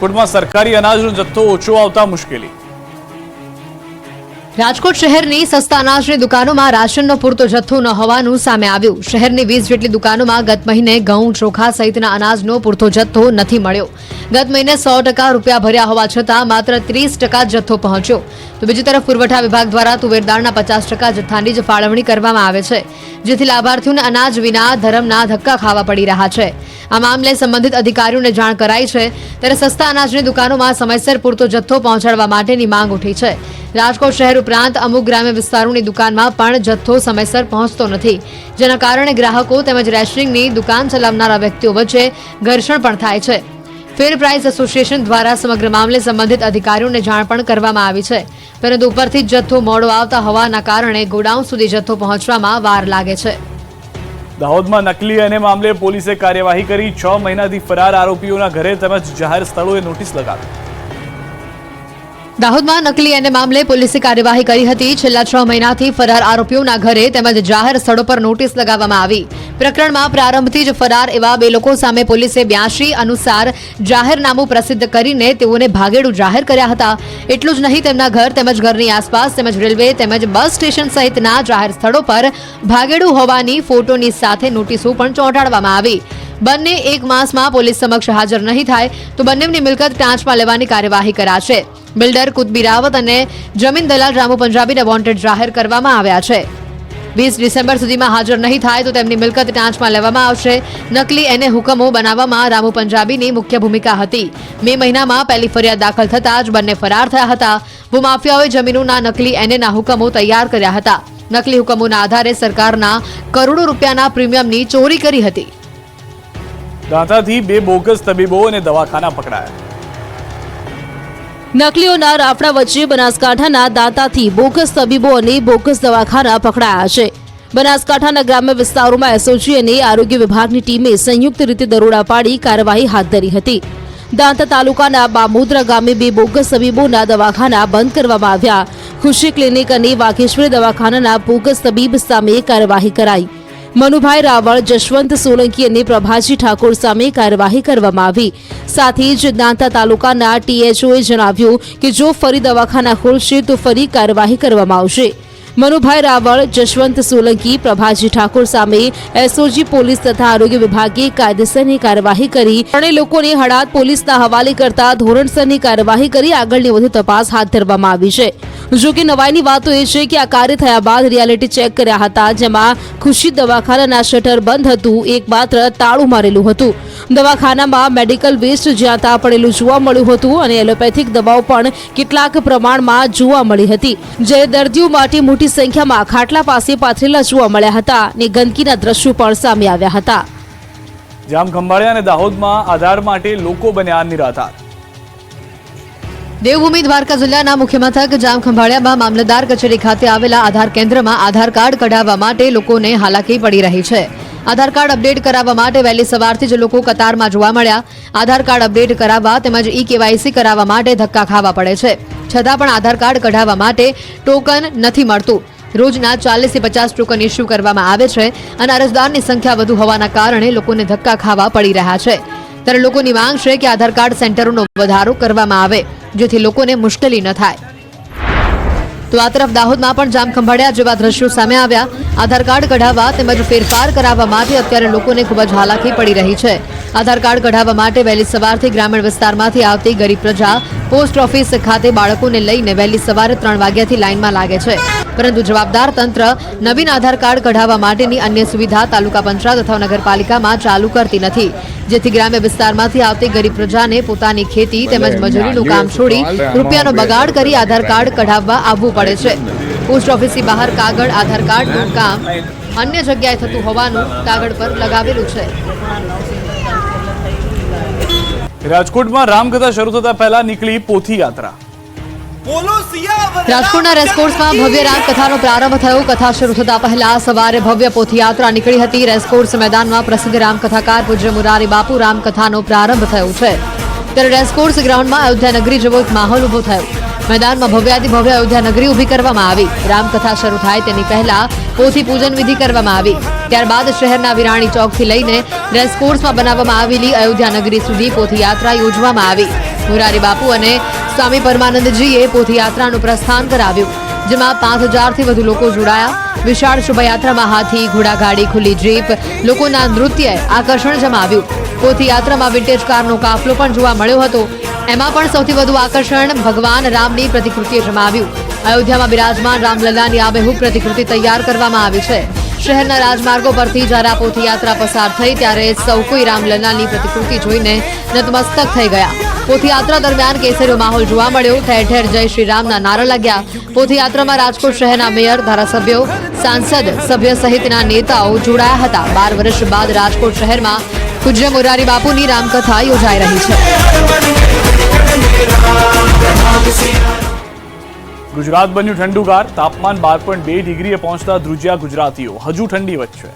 રાજકોટમાં સરકારી અનાજનો જથ્થો ઓછો આવતા મુશ્કેલી। રાજકોટ શહેરની સસ્તા અનાજની દુકાનોમાં રાશનનો પૂરતો જથ્થો ન હોવાનું સામે આવ્યું। શહેરની 20 જેટલી દુકાનોમાં ગત મહિને ઘઉં, ચોખા સહિતના અનાજનો પૂરતો જથ્થો નથી મળ્યો। ગત મહિને 100% રૂપિયા ભર્યા હોવા છતાં માત્ર 30% જથ્થો પહોંચ્યો। તો બીજી તરફ પુરવઠા વિભાગ દ્વારા તુવેર દાળના 50% જથ્થાની જ ફાળવણી કરવામાં આવે છે, જેથી લાભાર્થીઓને અનાજ વિના ધરમના ધક્કા ખાવા પડી રહ્યા છે। આ મામલે સંબંધિત અધિકારીઓને જાણ કરાઈ છે, ત્યારે સસ્તા અનાજની દુકાનોમાં સમયસર પૂરતો જથ્થો પહોંચાડવા માટેની માંગ ઉઠી છે। રાજકોટ શહેર ઉપરાંત અમુક ગ્રામ્ય વિસ્તારોની દુકાનમાં પણ જથ્થો સમયસર પહોંચતો નથી, જેના કારણે ગ્રાહકો તેમજ રેશનિંગની દુકાન ચલાવનારા વ્યક્તિઓ વચ્ચે ઘર્ષણ પણ થાય છે। ફેર પ્રાઇસ એસોસિએશન દ્વારા સમગ્ર મામલે સંબંધિત અધિકારીઓને જાણ પણ કરવામાં આવી છે, પરંતુ ઉપરથી જથ્થો મોડો આવતા હોવાના કારણે ગોડાઉન સુધી જથ્થો પહોંચવામાં વાર લાગે છે। દાહોદમાં નકલી અને મામલે પોલીસે કાર્યવાહી કરી। 6 મહિનાથી ફરાર આરોપીઓના ઘરે તેમજ જાહેર સ્થળોએ નોટિસ લગાવી। દાહોદમાં નકલી અને મામલે પોલીસે કાર્યવાહી કરી હતી। છેલ્લા 6 મહિનાથી ફરાર આરોપીઓના ઘરે તેમજ જાહેર સ્થળો પર નોટિસ લગાવવામાં આવી। પ્રકરણમાં પ્રારંભથી જ ફરાર એવા 2 લોકો સામે પોલીસે 82 અનુસાર જાહેરનામું પ્રસિદ્ધ કરીને તેઓને ભાગેડુ જાહેર કર્યા હતા। એટલું જ નહીં, તેમના ઘર તેમજ ઘરની આસપાસ તેમજ રેલવે તેમજ બસ સ્ટેશન સહિતના જાહેર સ્થળો પર ભાગેડુ હોવાની ફોટોની સાથે નોટિસો પણ ચોંટાડવામાં આવી। બંને 1 માસમાં પોલીસ સમક્ષ હાજર નહીં થાય તો બંનેની મિલકત ટાંચમાં લેવાની કાર્યવાહી કરાશે। બિલ્ડર કુતબી રાવત અને જમીન દલાલ રામુ પંજાબીને વોન્ટેડ જાહેર કરવામાં આવ્યા છે। 20 ડિસેમ્બર સુધીમાં હાજર નહીં થાય તો તેમની મિલકત ટાંચમાં લેવામાં આવશે। નકલી એને હુકમો બનાવવામાં રામુ પંજાબીની મુખ્ય ભૂમિકા હતી। મે મહિનામાં પહેલી ફરિયાદ દાખલ થતાં જ બંને ફરાર થયા હતા। ભૂમાફિયાઓએ જમીનોના નકલી એનેના હુકમો તૈયાર કર્યા હતા। નકલી હુકમોના આધારે સરકારના કરોડો રૂપિયાના પ્રીમિયમની ચોરી કરી હતી। દાંતાથી 2 બોગસ તબીબો અને દવાખાના પકડાયા। નકલીઓના રાફડા વચ્ચે બનાસકાંઠાના દાંતાથી બોગસ તબીબો અને બોગસ દવાખાના પકડાયા છે। બનાસકાંઠાના ગ્રામ્ય વિસ્તારોમાં એસઓજી અને આરોગ્ય વિભાગની ટીમે સંયુક્ત રીતે દરોડા પાડી કાર્યવાહી હાથ ધરી હતી। દાંતા તાલુકાના બામોદરા ગામે 2 બોગસ તબીબોના દવાખાના બંધ કરવામાં આવ્યા। ખુશી ક્લિનિક અને વાઘેશ્વરી દવાખાનાના બોગસ તબીબ સામે કાર્યવાહી કરાઈ। મનુભાઈ રાવળ, જશવંત સોલંકી અને પ્રભાજી ઠાકોર સામે કાર્યવાહી કરવામાં આવી। સાથે જ દાંતા તાલુકાના ટીએચઓએ જણાવ્યું કે જો ફરી દવાખાના ખોલશે તો ફરી કાર્યવાહી કરવામાં આવશે। મનુભાઈ રાવળ, જશવંત સોલંકી, પ્રભાજી ઠાકોર સામે એસઓજી પોલીસ તથા આરોગ્ય વિભાગે કાયદેસરની કાર્યવાહી કરી ત્રણેય લોકોને હળાદ પોલીસના હવાલે કરતા ધોરણસરની કાર્યવાહી કરી આગળની વધુ તપાસ હાથ ધરવામાં આવી છે। જો કે નવાઈની વાત તો એ છે કે આ કાર્ય થયા બાદ રિયાલિટી ચેક કર્યા હતા, જેમાં ખુશી દવાખાનાના શટર બંધ હતું, એકમાત્ર તાળું મારેલું હતું। દવાખાનામાં મેડિકલ વેસ્ટ જ્યાં ત્યાં પડેલું જોવા મળ્યું હતું અને એલોપેથિક દવાઓ પણ કેટલાક પ્રમાણમાં જોવા મળી હતી, જ્યારે દર્દીઓ માટે મોટી સંખ્યામાં ખાટલા પાસે પાથરેલા જોવા મળ્યા હતા અને ગંદકીના દ્રશ્યો પણ સામે આવ્યા હતા। જામખંભાળિયા અને દાહોદમાં આધાર માટે લોકો બન્યા નિરાધાર। દેવભૂમિ દ્વારકા જિલ્લાના મુખ્ય મથક જામખંભાળિયામાં મામલતદાર કચેરી ખાતે આવેલા આધાર કેન્દ્રમાં આધાર કાર્ડ કઢાવવા માટે લોકોને હાલાકી પડી રહી છે। આધાર કાર્ડ અપડેટ કરાવવા માટે વહેલી સવારથી જ લોકો કતારમાં જોવા મળ્યા। આધાર કાર્ડ અપડેટ કરાવવા તેમજ ઈ-કેવાયસી કરાવવા માટે ધક્કા ખાવા પડે છે, છતાં પણ આધાર કાર્ડ કઢાવવા માટે ટોકન નથી મળતું। રોજના 40 થી 50 ટોકન ઇસ્યુ કરવામાં આવે છે અને અરજદારની સંખ્યા વધુ હોવાના કારણે લોકોને ધક્કા ખાવા પડી રહ્યા છે। ત્યારે લોકોની માંગ છે કે આધાર કાર્ડ સેન્ટરોનો વધારો કરવામાં આવે, જેથી લોકોને મુશ્કેલી ન થાય। તો આ તરફ દાહોદમાં પણ જામખંભાળિયા જેવા દ્રશ્યો સામે આવ્યા। આધાર કાર્ડ કઢાવવા તેમજ ફેરફાર કરાવવા માટે અત્યારે લોકોને ખૂબ જ હાલાકી પડી રહી છે। આધાર કાર્ડ કઢાવવા માટે વહેલી સવારથી ગ્રામીણ વિસ્તારમાંથી આવતી ગરીબ પ્રજા પોસ્ટ ઓફિસ ખાતે બાળકોને લઈને વહેલી સવારે 3 વાગ્યાથી લાઇનમાં લાગે છે, પરંતુ જવાબદાર તંત્ર નવીન આધાર કાર્ડ કઢાવવા માટેની અન્ય સુવિધા તાલુકા પંચાયત અથવા નગરપાલિકામાં ચાલુ કરતી નથી, જેથી ગ્રામ્ય વિસ્તારમાંથી આવતી ગરીબ પ્રજાને પોતાની ખેતી તેમજ મજૂરીનું કામ છોડી રૂપિયાનો બગાડ કરી આધાર કાર્ડ કઢાવવા આવવું પડે છે। પોસ્ટ ઓફિસની બહાર કાગળ આધાર કાર્ડનું કામ અન્ય જગ્યાએ થતું હોવાનું કાગળ પર લગાવેલું છે। રાજકોટમાં રામકથા શરૂ થતા પહેલા નીકળી પોથી યાત્રા। રાજકોટના રેસકોર્સમાં ભવ્ય રામકથાનો પ્રારંભ થયો। કથા શરૂ થતા પહેલા સવારે ભવ્ય પોથી યાત્રા નીકળી હતી। રેસકોર્સ મેદાનમાં પ્રસિદ્ધ રામકથાકાર પૂજ્ય મુરારી બાપુ રામકથાનો પ્રારંભ થયો છે, ત્યારે રેસકોર્સ ગ્રાઉન્ડમાં અયોધ્યા નગરી જેવો એક માહોલ ઉભો થયો। મેદાનમાં ભવ્યાતિ ભવ્ય અયોધ્યા નગરી ઊભી કરવામાં આવી। રામકથા શરૂ થાય તેની પહેલા પોથી પૂજન વિધિ કરવામાં આવી। ત્યારબાદ શહેરના વિરાણી ચોકથી લઈને રેસકોર્સમાં બનાવવામાં આવેલી અયોધ્યા નગરી સુધી પોથી યાત્રા યોજવામાં આવી। મોરારી બાપુ અને સ્વામી પરમાનંદજીએ પોથયાત્રાનું પ્રસ્થાન કરાવ્યું, જેમાં 5000થી વધુ લોકો જોડાયા। વિશાળ શોભાયાત્રામાં હાથી, ઘોડાગાડી, ખુલ્લી જીપ, લોકોના નૃત્યએ આકર્ષણ જમાવ્યું। પોથયાત્રામાં વિન્ટેજ કારનો કાફલો પણ જોવા મળ્યો હતો। એમાં પણ સૌથી વધુ આકર્ષણ ભગવાન રામની પ્રતિકૃતિએ જમાવ્યું। અયોધ્યામાં બિરાજમાન રામલલ્લાની આબેહૂબ પ્રતિકૃતિ તૈયાર કરવામાં આવી છે। શહેરના રાજમાર્ગો પરથી જ્યારે આ પોથયાત્રા પસાર થઈ ત્યારે સૌ કોઈ રામલલ્લાની પ્રતિકૃતિ જોઈને નતમસ્તક થઈ ગયા। પોથયાત્રા દરમિયાન કેસરીયો માહોલ જોવા મળ્યો। ઠેર ઠેર જય શ્રી રામના નારા લાગ્યા। પોથયાત્રામાં રાજકોટ શહેરના મેયર, ધારાસભ્યો, સાંસદ, સભ્ય સહિતના નેતાઓ જોડાયા હતા। 12 વર્ષ બાદ રાજકોટ શહેરમાં પૂજ્ય મોરારી બાપુની રામકથા યોજાઈ રહી છે। ગુજરાત બન્યું ઠંડુગાર, તાપમાન 12.2 ડિગ્રીએ પહોંચતા ધ્રુજ્યા ગુજરાતીઓ, હજુ ઠંડી વચ્ચે।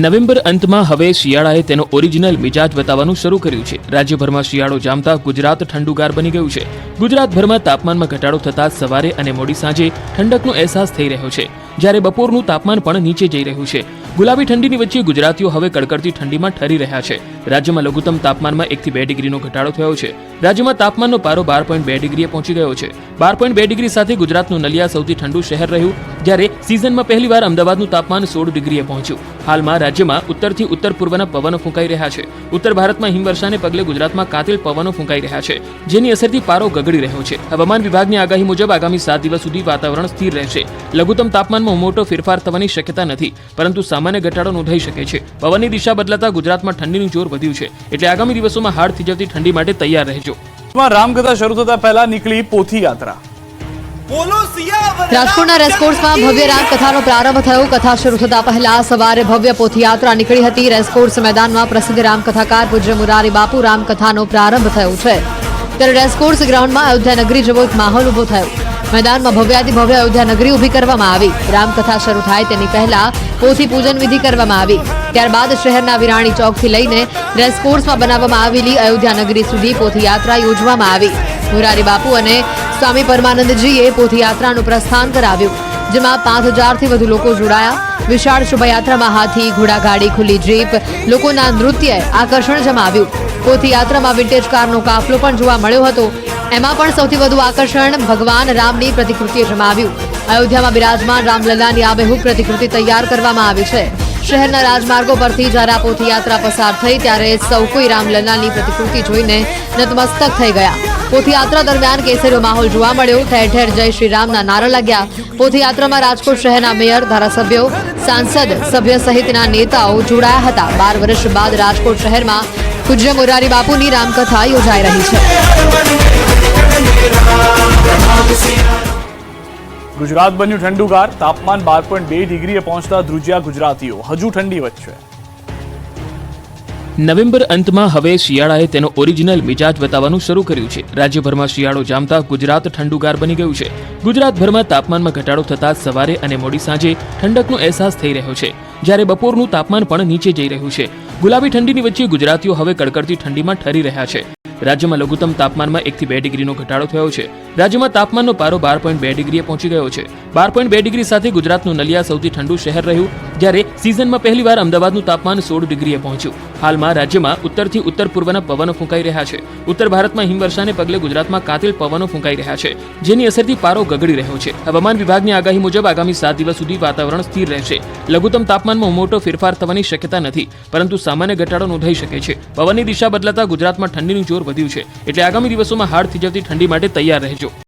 નવેમ્બર અંતમાં હવે શિયાળાએ તેનો ઓરિજિનલ મિજાજ બતાવવાનું શરૂ કર્યું છે। રાજ્યભરમાં શિયાળો જામતા ગુજરાત ઠંડુગાર બની ગયું છે। ગુજરાતભરમાં તાપમાનમાં ઘટાડો થતાં સવારે અને મોડી સાંજે ઠંડકનો અહેસાસ થઈ રહ્યો છે, જ્યારે બપોરનું તાપમાન પણ નીચે જઈ રહ્યું છે। ગુલાબી ઠંડીની વચ્ચે ગુજરાતીઓ હવે કડકડતી ઠંડીમાં ઠરી રહ્યા છે। રાજ્યમાં લઘુત્તમ તાપમાનમાં 1 થી 2 ડિગ્રીનો ઘટાડો થયો છે। રાજ્યમાં તાપમાનનો પારો 12.2 ડિગ્રીએ પહોંચી ગયો છે। 12.2 ડિગ્રી સાથે ગુજરાતનું નલિયા સૌથી ઠંડુ શહેર રહ્યું, જ્યારે સિઝનમાં પહેલીવાર અમદાવાદનું તાપમાન 16 ડિગ્રીએ પહોંચ્યું। હાલમાં રાજ્યમાં ઉત્તરથી ઉત્તર પૂર્વના પવનો ફૂંકાઈ રહ્યા છે। ઉત્તર ભારતમાં હિમવર્ષાને પગલે ગુજરાતમાં કાતિલ પવનો ફૂંકાઈ રહ્યા છે, જેની અસરથી પારો ગગડી રહ્યો છે। હવામાન વિભાગની આગાહી મુજબ આગામી 7 દિવસ સુધી વાતાવરણ સ્થિર રહેશે। લઘુત્તમ તાપમાનમાં મોટો ફેરફાર થવાની શક્યતા નથી, પરંતુ સામાન્ય ઘટાડો નોંધાઈ શકે છે। પવનની દિશા બદલાતા ગુજરાતમાં ઠંડીનું જોર વધ્યું છે, એટલે આગામી દિવસોમાં હાડ થીજવતી ઠંડી માટે તૈયાર રહેજો। રામકથા શરૂ થતા પહેલા નીકળી પોથયાત્રા। રાજકોટના રેસકોર્સમાં ભવ્ય રામકથાનો પ્રારંભ થયો। કથા શરૂ થતા પહેલા સવારે ભવ્ય પોથયાત્રા નીકળી હતી। રેસકોર્સ મેદાનમાં પ્રસિદ્ધ રામકથાકાર પૂજ્ય મોરારી બાપુ રામકથાનો પ્રારંભ થયો છે, ત્યારે રેસકોર્સ ગ્રાઉન્ડમાં અયોધ્યા નગરી જેવો એક માહોલ ઉભો થયો। મેદાનમાં ભવ્યાતિ ભવ્ય અયોધ્યા નગરી ઊભી કરવામાં આવી। રામકથા શરૂ થાય તેની પહેલા પોથી પૂજન વિધિ કરવામાં આવી। ત્યારબાદ શહેરના વિરાણી ચોકથી લઈને રેસકોર્સમાં બનાવવામાં આવેલી અયોધ્યા નગરી સુધી પોથયાત્રા યોજવામાં આવી। મોરારી બાપુ અને સ્વામી પરમાનંદજીએ પોથયાત્રાનું પ્રસ્થાન કરાવ્યું, જેમાં 5000થી વધુ લોકો જોડાયા। વિશાળ શોભાયાત્રામાં હાથી, ઘોડાગાડી, ખુલ્લી જીપ, લોકોના નૃત્યએ આકર્ષણ જમાવ્યું। પોથયાત્રામાં વિન્ટેજ કારનો કાફલો પણ જોવા મળ્યો હતો। એમાં પણ સૌથી વધુ આકર્ષણ ભગવાન રામની પ્રતિકૃતિએ જમાવ્યું। અયોધ્યામાં બિરાજમાન રામલલ્લાની આબેહૂબ પ્રતિકૃતિ તૈયાર કરવામાં આવી છે। શહેરના રાજમાર્ગો પરથી જ્યારે આ પોથયાત્રા પસાર થઈ ત્યારે સૌ કોઈ રામલલ્લાની પ્રતિકૃતિ જોઈને નતમસ્તક થઈ ગયા। પોથયાત્રા દરમિયાન કેસરીયો માહોલ જોવા મળ્યો। ઠેર ઠેર જય શ્રી રામના નારા લાગ્યા। પોથયાત્રામાં રાજકોટ શહેરના મેયર, ધારાસભ્યો, સાંસદ, સભ્ય સહિતના નેતાઓ જોડાયા હતા। 12 વર્ષ બાદ રાજકોટ શહેરમાં પૂજ્ય મોરારી બાપુની રામકથા યોજાઈ રહી છે। ગુજરાત બન્યું ઠંડુગાર, તાપમાન 12.2 ડિગ્રીએ પહોંચતા ધ્રુજ્યા ગુજરાતીઓ, હજુ ઠંડી વચ્ચે। નવેમ્બર અંતમાં હવે શિયાળાએ તેનો ઓરિજિનલ મિજાજ બતાવવાનું શરૂ કર્યું છે। રાજ્યભરમાં શિયાળો જામતા ગુજરાત ઠંડુગાર બની ગયું છે। ગુજરાતભરમાં તાપમાનમાં ઘટાડો થતાં સવારે અને મોડી સાંજે ઠંડકનો અહેસાસ થઈ રહ્યો છે, જ્યારે બપોરનું તાપમાન પણ નીચે જઈ રહ્યું છે। ગુલાબી ઠંડીની વચ્ચે ગુજરાતીઓ હવે કડકડતી ઠંડીમાં ઠરી રહ્યા છે। રાજ્યમાં લઘુત્તમ તાપમાનમાં 1 થી 2 ડિગ્રીનો ઘટાડો થયો છે। રાજ્યમાં તાપમાનનો પારો 12.2 ડિગ્રીએ પહોંચી ગયો છે। 12.2 ડિગ્રી સાથે ગુજરાતનું નલિયા સૌથી ઠંડુ શહેર રહ્યું, જ્યારે સિઝનમાં પહેલીવાર અમદાવાદનું તાપમાન 16 ડિગ્રીએ પહોંચ્યું। હાલમાં રાજ્યમાં ઉત્તરથી ઉત્તર પૂર્વના પવનો ફૂંકાઈ રહ્યા છે। ઉત્તર ભારતમાં હિમવર્ષાને પગલે ગુજરાતમાં કાતિલ પવનો ફૂંકાઈ રહ્યા છે, જેની અસરથી પારો ગગડી રહ્યો છે। હવામાન વિભાગની આગાહી મુજબ આગામી 7 દિવસ સુધી વાતાવરણ સ્થિર રહેશે। લઘુત્તમ તાપમાનમાં મોટો ફેરફાર થવાની શક્યતા નથી, પરંતુ સામાન્ય ઘટાડો નોંધાઈ શકે છે। પવનની દિશા બદલાતા ગુજરાતમાં ઠંડીનું જોર વધ્યું છે, એટલે આગામી દિવસોમાં હાડ થીજવતી ઠંડી માટે તૈયાર રહેજો।